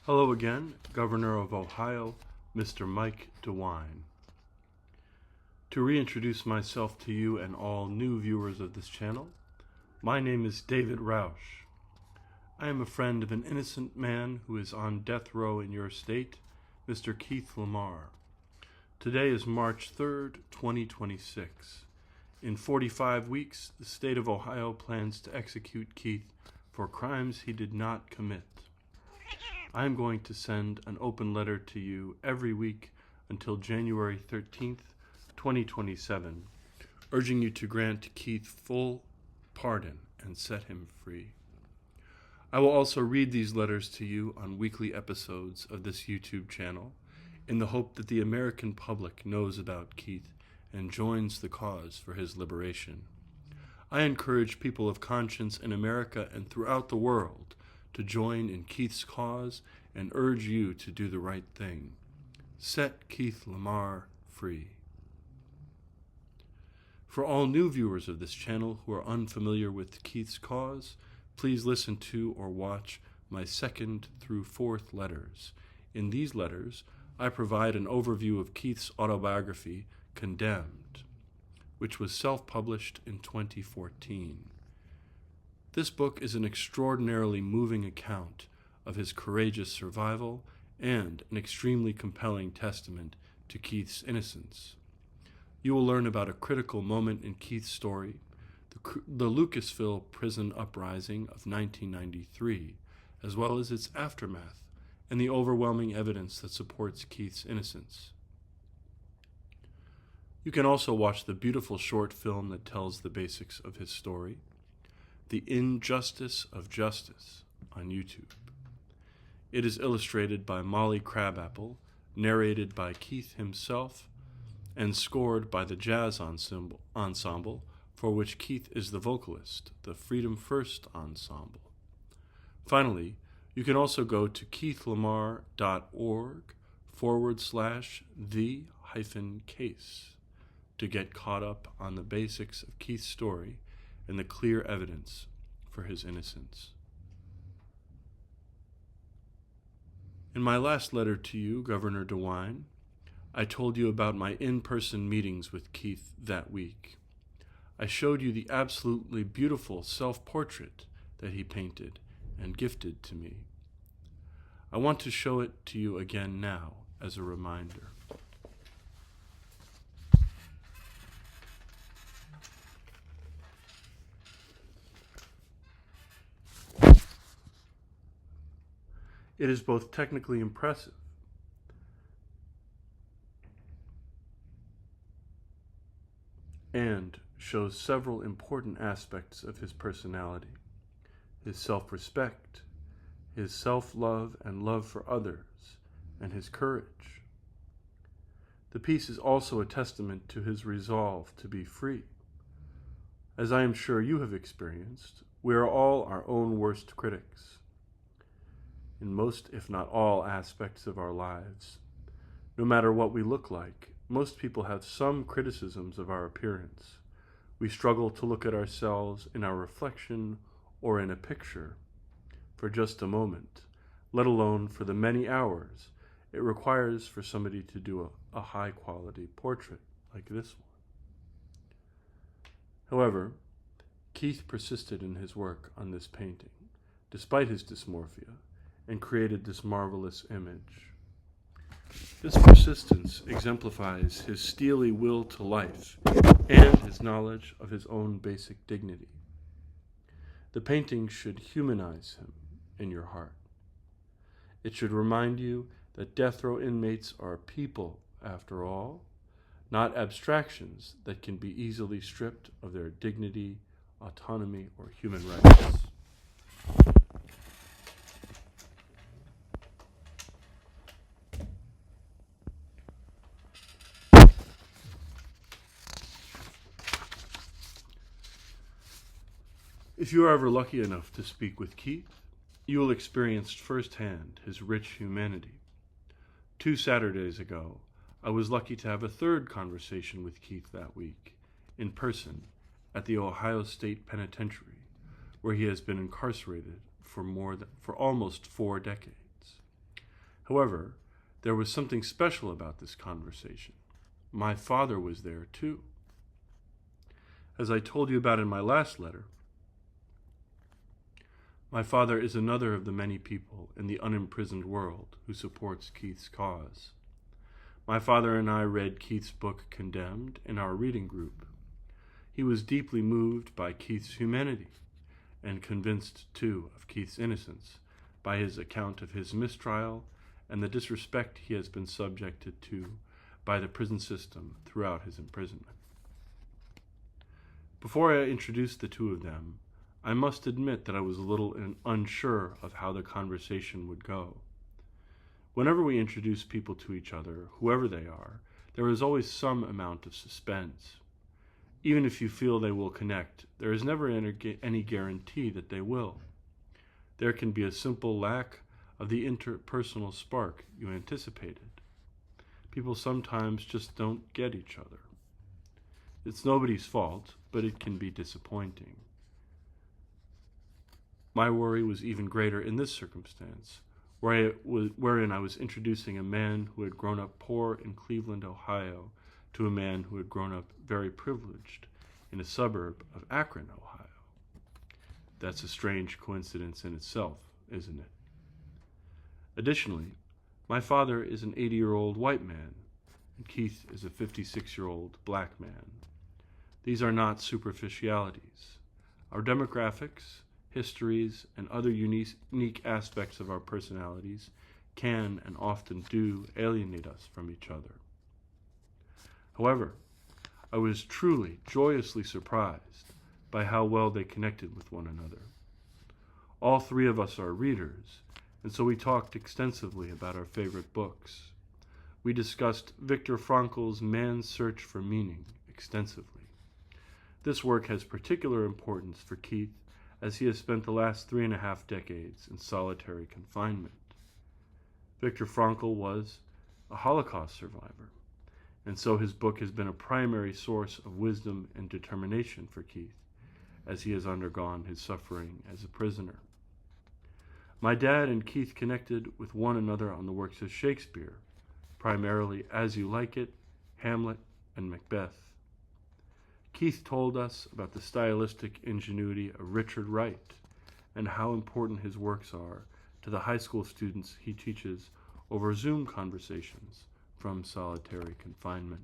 Hello again, Governor of Ohio, Mr. Mike Dewine. To reintroduce myself to you and all new viewers of this channel, my name is David Roush. I am a friend of an innocent man who is on death row in your state, Mr. Keith LaMar. Today is March 3rd, 2026. In 45 weeks, the state of Ohio plans to execute Keith for crimes he did not commit. I am going to send an open letter to you every week until January 13th, 2027, urging you to grant Keith full pardon and set him free. I will also read these letters to you on weekly episodes of this YouTube channel in the hope that the American public knows about Keith and joins the cause for his liberation. I encourage people of conscience in America and throughout the world to join in Keith's cause and urge you to do the right thing. Set Keith LaMar free. For all new viewers of this channel who are unfamiliar with Keith's cause, please listen to or watch my 2nd through 4th letters. In these letters, I provide an overview of Keith's autobiography, Condemned, which was self-published in 2014. This book is an extraordinarily moving account of his courageous survival and an extremely compelling testament to Keith's innocence. You will learn about a critical moment in Keith's story, the Lucasville prison uprising of 1993, as well as its aftermath and the overwhelming evidence that supports Keith's innocence. You can also watch the beautiful short film that tells the basics of his story, The Injustice of Justice, on YouTube. It is illustrated by Molly Crabapple, narrated by Keith himself, and scored by the jazz ensemble for which Keith is the vocalist, the Freedom First Ensemble. Finally, you can also go to keithlamar.org/the-case to get caught up on the basics of Keith's story and the clear evidence for his innocence. In my last letter to you, Governor Dewine, I told you about my in-person meetings with Keith that week. I showed you the absolutely beautiful self-portrait that he painted and gifted to me. I want to show it to you again now as a reminder. It is both technically impressive and shows several important aspects of his personality: his self-respect, his self-love and love for others, and his courage. The piece is also a testament to his resolve to be free. As I am sure you have experienced, we are all our own worst critics. In most, if not all, aspects of our lives, no matter what we look like, most people have some criticisms of our appearance. We struggle to look at ourselves in our reflection or in a picture for just a moment, let alone for the many hours it requires for somebody to do a high-quality portrait like this one. However, Keith persisted in his work on this painting, despite his dysmorphia, and created this marvelous image. This persistence exemplifies his steely will to life and his knowledge of his own basic dignity. The painting should humanize him in your heart. It should remind you that death row inmates are people, after all, not abstractions that can be easily stripped of their dignity, autonomy, or human rights. If you are ever lucky enough to speak with Keith, you will experience firsthand his rich humanity. 2 Saturdays ago, I was lucky to have a third conversation with Keith that week, in person, at the Ohio State Penitentiary, where he has been incarcerated for almost 4 decades. However, there was something special about this conversation. My father was there too. As I told you about in my last letter, my father is another of the many people in the unimprisoned world who supports Keith's cause. My father and I read Keith's book Condemned in our reading group. He was deeply moved by Keith's humanity and convinced, too, of Keith's innocence by his account of his mistrial and the disrespect he has been subjected to by the prison system throughout his imprisonment. Before I introduced the two of them, I must admit that I was a little unsure of how the conversation would go. Whenever we introduce people to each other, whoever they are, there is always some amount of suspense. Even if you feel they will connect, there is never any guarantee that they will. There can be a simple lack of the interpersonal spark you anticipated. People sometimes just don't get each other. It's nobody's fault, but it can be disappointing. My worry was even greater in this circumstance, wherein I was introducing a man who had grown up poor in Cleveland, Ohio, to a man who had grown up very privileged in a suburb of Akron, Ohio. That's a strange coincidence in itself, isn't it? Additionally, my father is an 80-year-old white man, and Keith is a 56-year-old black man. These are not superficialities. Our demographics, histories, and other unique aspects of our personalities can and often do alienate us from each other. However, I was truly, joyously surprised by how well they connected with one another. All three of us are readers, and so we talked extensively about our favorite books. We discussed Viktor Frankl's Man's Search for Meaning extensively. This work has particular importance for Keith, as he has spent the last 3.5 decades in solitary confinement. Viktor Frankl was a Holocaust survivor, and so his book has been a primary source of wisdom and determination for Keith, as he has undergone his suffering as a prisoner. My dad and Keith connected with one another on the works of Shakespeare, primarily As You Like It, Hamlet, and Macbeth. Keith told us about the stylistic ingenuity of Richard Wright and how important his works are to the high school students he teaches over Zoom conversations from solitary confinement.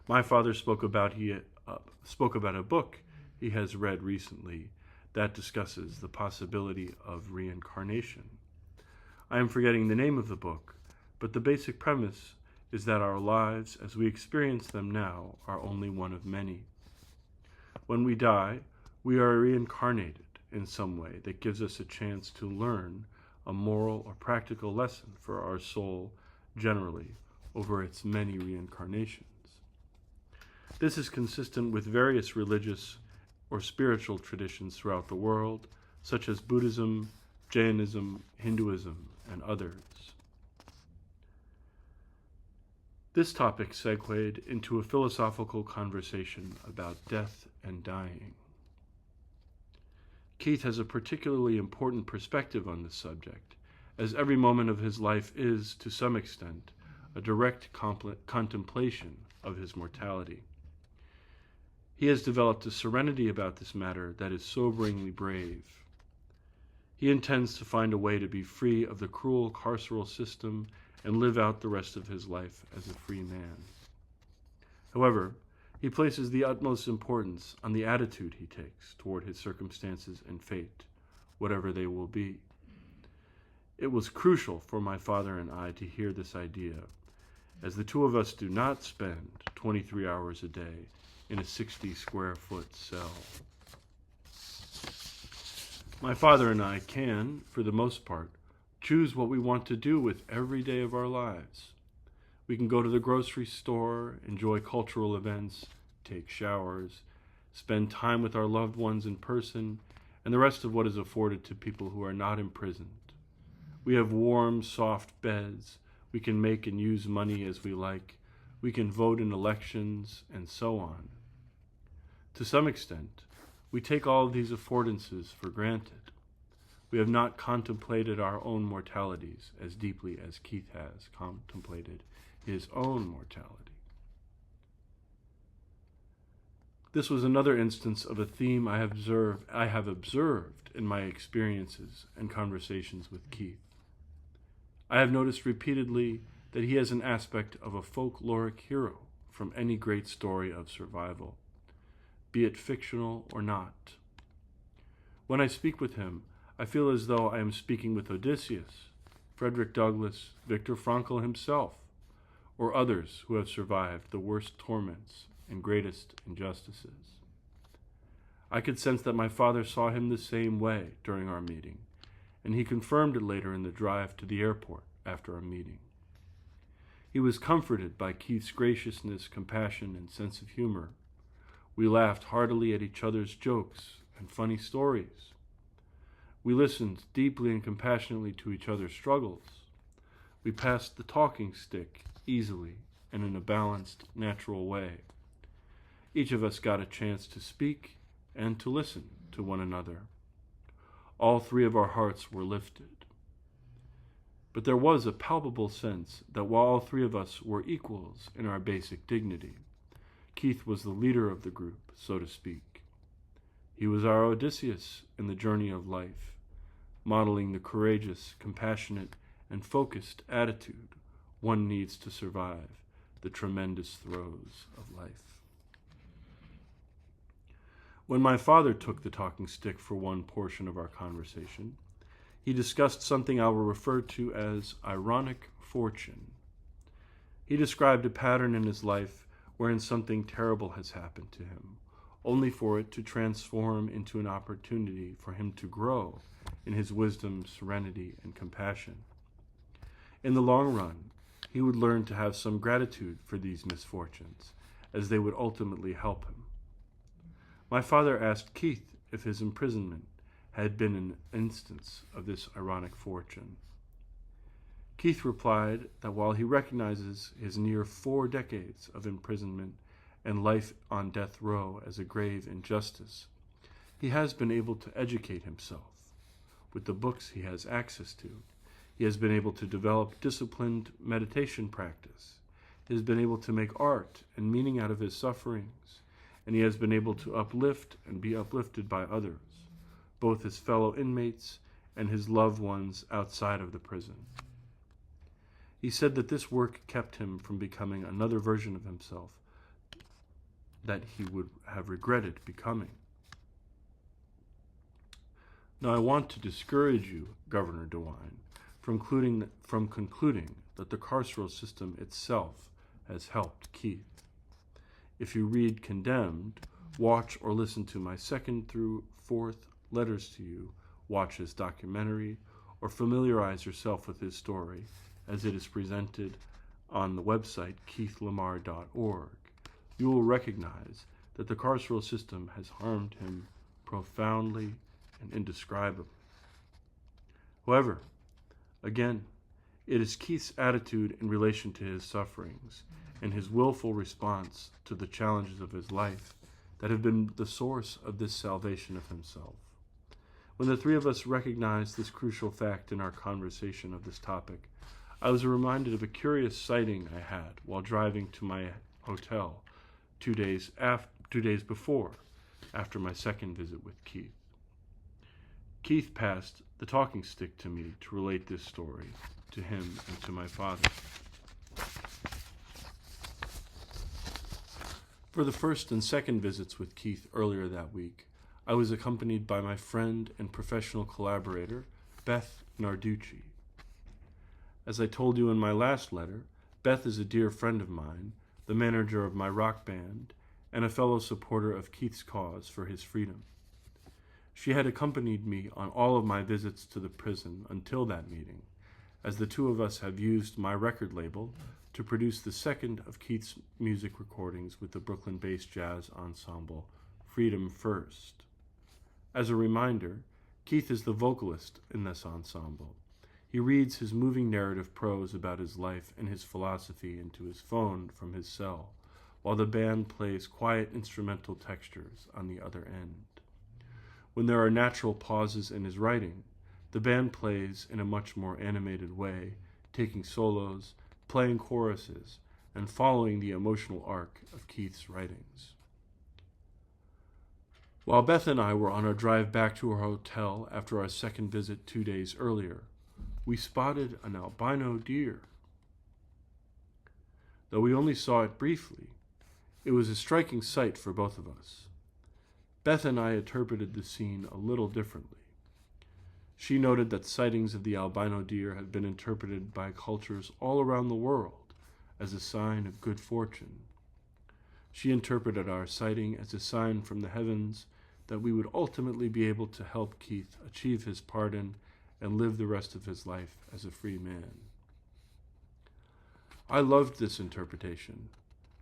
My father spoke about a book he has read recently that discusses the possibility of reincarnation. I am forgetting the name of the book, but the basic premise is that our lives, as we experience them now, are only one of many. When we die, we are reincarnated in some way that gives us a chance to learn a moral or practical lesson for our soul generally over its many reincarnations. This is consistent with various religious or spiritual traditions throughout the world, such as Buddhism, Jainism, Hinduism, and others. This topic segued into a philosophical conversation about death and dying. Keith has a particularly important perspective on this subject, as every moment of his life is, to some extent, a direct contemplation of his mortality. He has developed a serenity about this matter that is soberingly brave. He intends to find a way to be free of the cruel carceral system and live out the rest of his life as a free man. However, he places the utmost importance on the attitude he takes toward his circumstances and fate, whatever they will be. It was crucial for my father and I to hear this idea, as the two of us do not spend 23 hours a day in a 60-square-foot cell. My father and I can, for the most part, choose what we want to do with every day of our lives. We can go to the grocery store, enjoy cultural events, take showers, spend time with our loved ones in person, and the rest of what is afforded to people who are not imprisoned. We have warm, soft beds. We can make and use money as we like. We can vote in elections, and so on. To some extent, we take all of these affordances for granted. We have not contemplated our own mortalities as deeply as Keith has contemplated his own mortality. This was another instance of a theme I have observed in my experiences and conversations with Keith. I have noticed repeatedly that he has an aspect of a folkloric hero from any great story of survival, be it fictional or not. When I speak with him, I feel as though I am speaking with Odysseus, Frederick Douglass, Viktor Frankl himself, or others who have survived the worst torments and greatest injustices. I could sense that my father saw him the same way during our meeting, and he confirmed it later in the drive to the airport after our meeting. He was comforted by Keith's graciousness, compassion, and sense of humor. We laughed heartily at each other's jokes and funny stories. We listened deeply and compassionately to each other's struggles. We passed the talking stick easily and in a balanced, natural way. Each of us got a chance to speak and to listen to one another. All three of our hearts were lifted. But there was a palpable sense that while all three of us were equals in our basic dignity, Keith was the leader of the group, so to speak. He was our Odysseus in the journey of life, modeling the courageous, compassionate, and focused attitude one needs to survive the tremendous throes of life. When my father took the talking stick for one portion of our conversation, he discussed something I will refer to as ironic fortune. He described a pattern in his life wherein something terrible has happened to him, only for it to transform into an opportunity for him to grow in his wisdom, serenity, and compassion. In the long run, he would learn to have some gratitude for these misfortunes, as they would ultimately help him. My father asked Keith if his imprisonment had been an instance of this ironic fortune. Keith replied that while he recognizes his near 4 decades of imprisonment and life on death row as a grave injustice, he has been able to educate himself. With the books he has access to, he has been able to develop disciplined meditation practice. He has been able to make art and meaning out of his sufferings, and he has been able to uplift and be uplifted by others, both his fellow inmates and his loved ones outside of the prison. He said that this work kept him from becoming another version of himself that he would have regretted becoming. Now I want to discourage you, Governor Dewine, from concluding that the carceral system itself has helped Keith. If you read Condemned, watch or listen to my 2nd through 4th letters to you, watch his documentary, or familiarize yourself with his story as it is presented on the website keithlamar.org, you will recognize that the carceral system has harmed him profoundly and indescribably. However, again, it is Keith's attitude in relation to his sufferings and his willful response to the challenges of his life that have been the source of this salvation of himself. When the three of us recognized this crucial fact in our conversation of this topic, I was reminded of a curious sighting I had while driving to my hotel 2 days before, after my 2nd visit with Keith. Keith passed the talking stick to me to relate this story to him and to my father. For the 1st and 2nd visits with Keith earlier that week, I was accompanied by my friend and professional collaborator, Beth Narducci. As I told you in my last letter, Beth is a dear friend of mine, the manager of my rock band, and a fellow supporter of Keith's cause for his freedom. She had accompanied me on all of my visits to the prison until that meeting, as the two of us have used my record label to produce the 2nd of Keith's music recordings with the Brooklyn-based jazz ensemble Freedom First. As a reminder, Keith is the vocalist in this ensemble. He reads his moving narrative prose about his life and his philosophy into his phone from his cell, while the band plays quiet instrumental textures on the other end. When there are natural pauses in his writing, The band plays in a much more animated way, taking solos, playing choruses, and following the emotional arc of Keith's writings. While Beth and I were on our drive back to our hotel after our second visit 2 days earlier, we spotted an albino deer. Though we only saw it briefly, it was a striking sight for both of us. Beth and I interpreted the scene a little differently. She noted that sightings of the albino deer had been interpreted by cultures all around the world as a sign of good fortune. She interpreted our sighting as a sign from the heavens that we would ultimately be able to help Keith achieve his pardon and live the rest of his life as a free man. I loved this interpretation,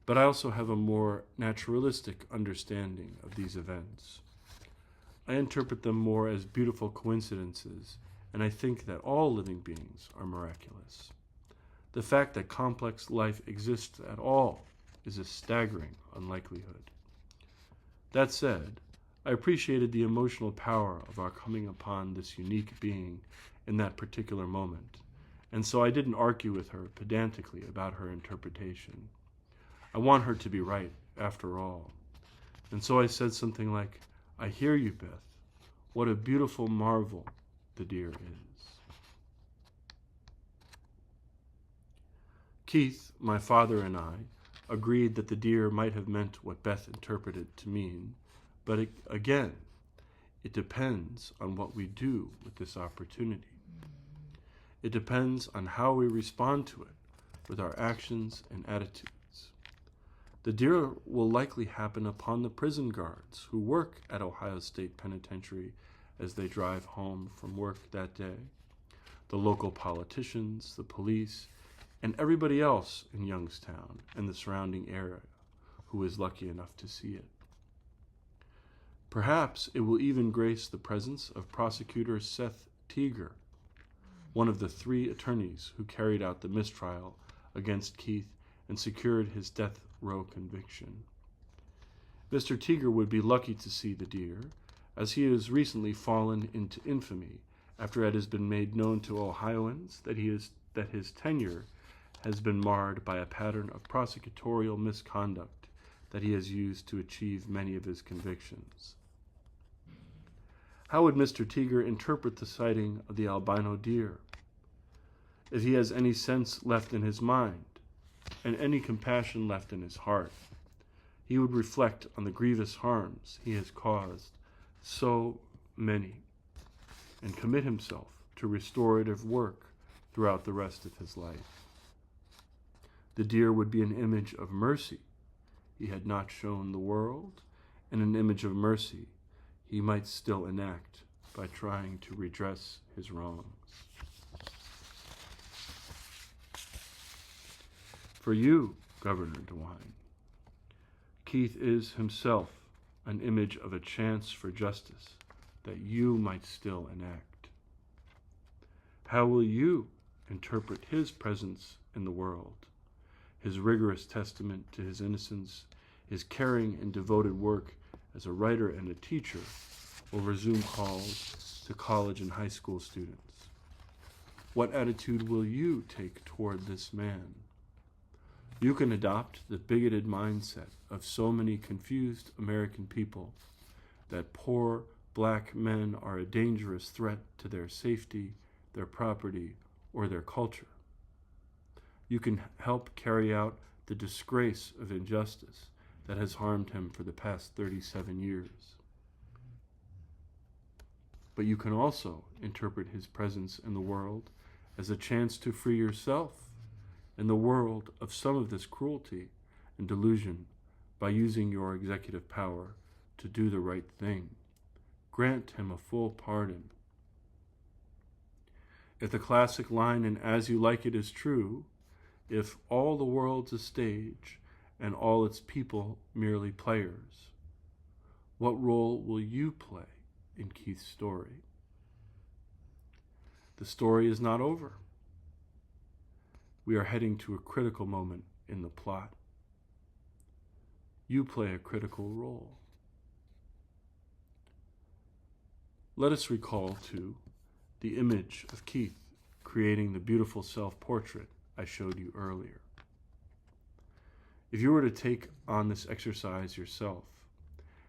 but I also have a more naturalistic understanding of these events. I interpret them more as beautiful coincidences, and I think that all living beings are miraculous. The fact that complex life exists at all is a staggering unlikelihood. That said, I appreciated the emotional power of our coming upon this unique being in that particular moment, and so I didn't argue with her pedantically about her interpretation. I want her to be right, after all. And so I said something like, "I hear you, Beth. What a beautiful marvel the deer is." Keith, my father, and I agreed that the deer might have meant what Beth interpreted to mean, but again, it depends on what we do with this opportunity. It depends on how we respond to it with our actions and attitudes. The deer will likely happen upon the prison guards who work at Ohio State Penitentiary as they drive home from work that day, the local politicians, the police, and everybody else in Youngstown and the surrounding area who is lucky enough to see it. Perhaps it will even grace the presence of Prosecutor Seth Teager, one of the 3 attorneys who carried out the mistrial against Keith and secured his death row conviction. Mr. Teager would be lucky to see the deer, as he has recently fallen into infamy after it has been made known to Ohioans that his tenure has been marred by a pattern of prosecutorial misconduct that he has used to achieve many of his convictions. How would Mr. Teager interpret the sighting of the albino deer? If he has any sense left in his mind, and any compassion left in his heart, he would reflect on the grievous harms he has caused so many, and commit himself to restorative work throughout the rest of his life. The deer would be an image of mercy he had not shown the world, and an image of mercy he might still enact by trying to redress his wrongs. For you, Governor Dewine, Keith is himself an image of a chance for justice that you might still enact. How will you interpret his presence in the world, his rigorous testament to his innocence, his caring and devoted work as a writer and a teacher over Zoom calls to college and high school students? What attitude will you take toward this man? You can adopt the bigoted mindset of so many confused American people that poor black men are a dangerous threat to their safety, their property, or their culture. You can help carry out the disgrace of injustice that has harmed him for the past 37 years. But you can also interpret his presence in the world as a chance to free yourself and the world of some of this cruelty and delusion by using your executive power to do the right thing. Grant him a full pardon. If the classic line in As You Like It is true, if all the world's a stage and all its people merely players, what role will you play in Keith's story? The story is not over. We are heading to a critical moment in the plot. You play a critical role. Let us recall, too, the image of Keith creating the beautiful self-portrait I showed you earlier. If you were to take on this exercise yourself,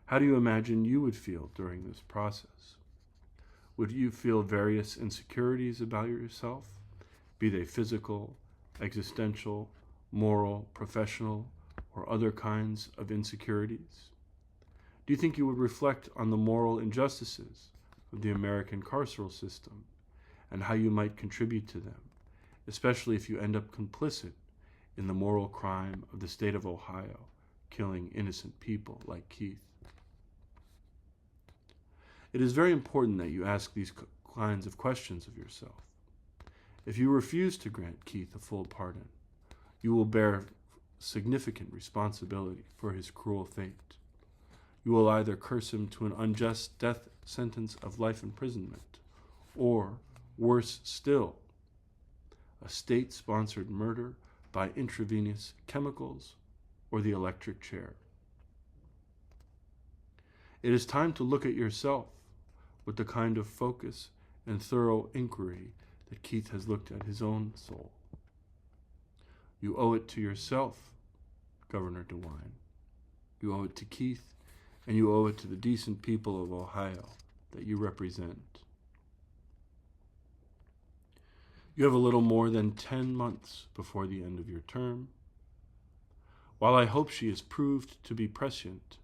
how do you imagine you would feel during this process? Would you feel various insecurities about yourself, be they physical, existential, moral, professional, or other kinds of insecurities? Do you think you would reflect on the moral injustices of the American carceral system and how you might contribute to them, especially if you end up complicit in the moral crime of the state of Ohio, killing innocent people like Keith? It is very important that you ask these kinds of questions of yourself. If you refuse to grant Keith a full pardon, you will bear significant responsibility for his cruel fate. You will either curse him to an unjust death sentence of life imprisonment, or, worse still, a state-sponsored murder by intravenous chemicals or the electric chair. It is time to look at yourself with the kind of focus and thorough inquiry that Keith has looked at his own soul. You owe it to yourself, Governor Dewine. You owe it to Keith, and you owe it to the decent people of Ohio that you represent. You have a little more than 10 months before the end of your term. While I hope she is proved to be prescient,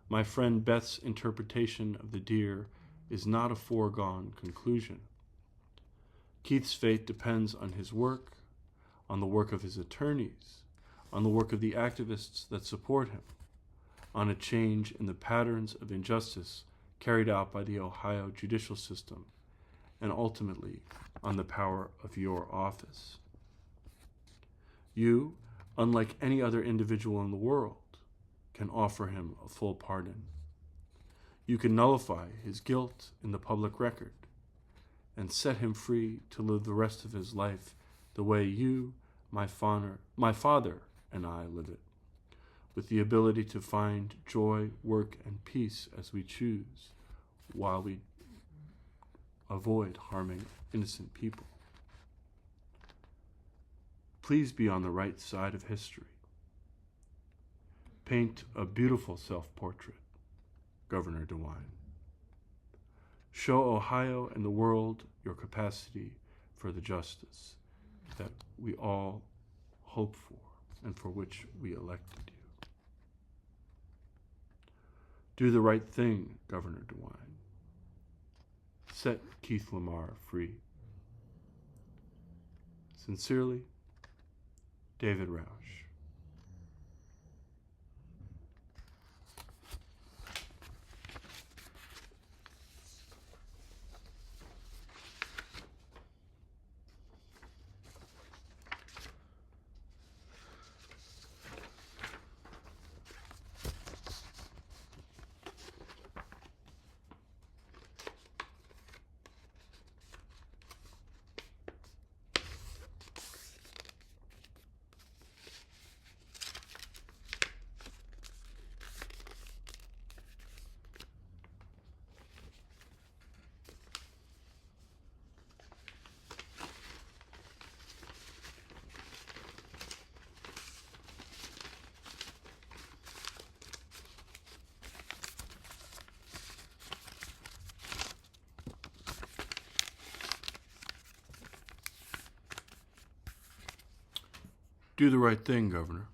my friend Beth's interpretation of the deer is not a foregone conclusion. Keith's fate depends on his work, on the work of his attorneys, on the work of the activists that support him, on a change in the patterns of injustice carried out by the Ohio judicial system, and ultimately on the power of your office. You, unlike any other individual in the world, can offer him a full pardon. You can nullify his guilt in the public record and set him free to live the rest of his life the way you, my father, and I live it, with the ability to find joy, work, and peace as we choose, while we avoid harming innocent people. Please be on the right side of history. Paint a beautiful self-portrait, Governor Dewine. Show Ohio and the world your capacity for the justice that we all hope for and for which we elected you. Do the right thing, Governor Dewine. Set Keith LaMar free. Sincerely, David Roush. Do the right thing, Governor.